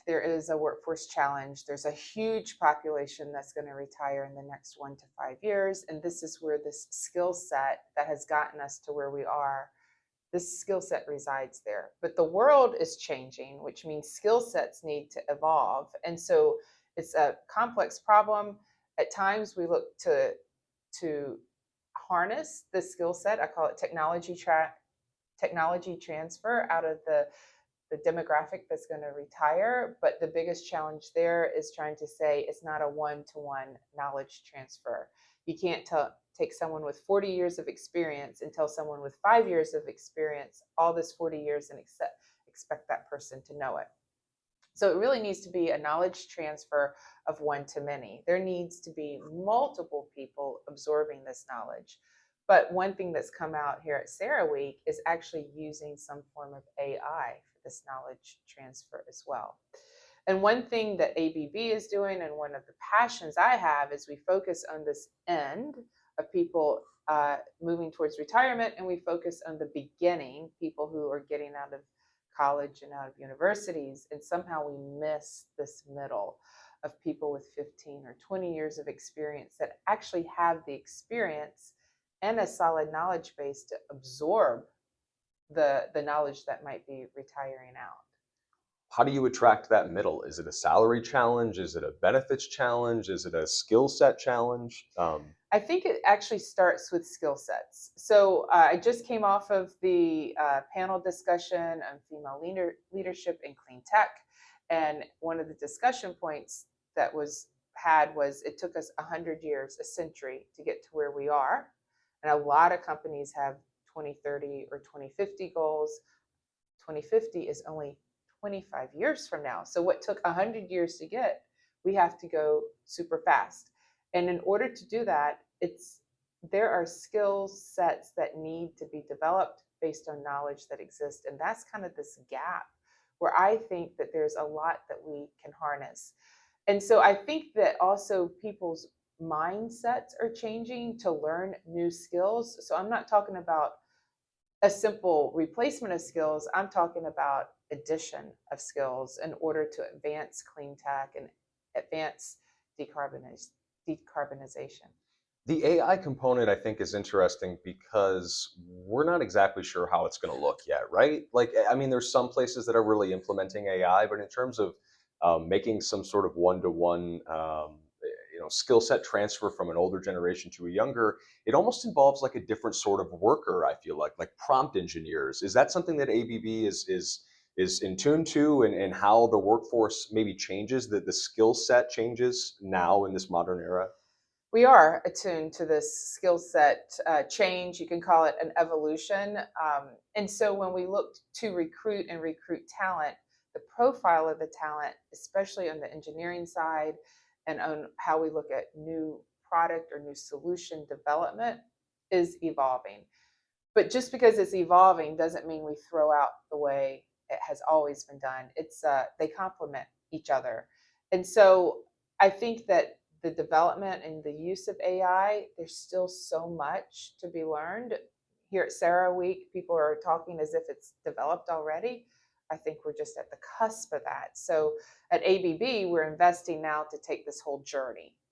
there is a workforce challenge. There's a huge population that's going to retire in the next 1 to 5 years. And this is where this skill set that has gotten us to where we are, this skill set resides there. But the world is changing, which means skill sets need to evolve. And so it's a complex problem. At times we look to harness the skill set. I call it technology transfer out of the demographic that's going to retire. But the biggest challenge there is trying to say it's not a one-to-one knowledge transfer. You can't take someone with 40 years of experience and tell someone with 5 years of experience all this 40 years and expect that person to know it. So it really needs to be a knowledge transfer of one to many. There needs to be multiple people absorbing this knowledge. But one thing that's come out here at CERAWeek is actually using some form of AI for this knowledge transfer as well. And one thing that ABB is doing, and one of the passions I have, is we focus on this end of people moving towards retirement, and we focus on the beginning, people who are getting out of college and out of universities, and somehow we miss this middle of people with 15 or 20 years of experience that actually have the experience and a solid knowledge base to absorb the knowledge that might be retiring out. How do you attract that middle? Is it a salary challenge? Is it a benefits challenge? Is it a skill set challenge? I think it actually starts with skill sets. So I just came off of the panel discussion on female leadership in clean tech. And one of the discussion points that was it took us 100 years, a century, to get to where we are. And a lot of companies have 2030 or 2050 goals. 2050 is only 25 years from now. So what took 100 years to get, we have to go super fast. And in order to do that, there are skill sets that need to be developed based on knowledge that exists. And that's kind of this gap where I think that there's a lot that we can harness. And so I think that also people's mindsets are changing to learn new skills. So I'm not talking about a simple replacement of skills. I'm talking about addition of skills in order to advance clean tech and advance decarbonization. The AI component, I think, is interesting because we're not exactly sure how it's going to look yet, right? Like, I mean, there's some places that are really implementing AI, but in terms of making some sort of one-to-one, skill set transfer from an older generation to a younger, it almost involves like a different sort of worker. I feel like prompt engineers. Is that something that ABB is in tune to, and how the workforce maybe changes, the skill set changes now in this modern era? We are attuned to this skill set change. You can call it an evolution. And so when we look to recruit talent, the profile of the talent, especially on the engineering side and on how we look at new product or new solution development, is evolving. But just because it's evolving doesn't mean we throw out the way it has always been done. They complement each other. And so I think that the development and the use of AI, there's still so much to be learned. Here at CERAWeek, people are talking as if it's developed already. I think we're just at the cusp of that. So at ABB, we're investing now to take this whole journey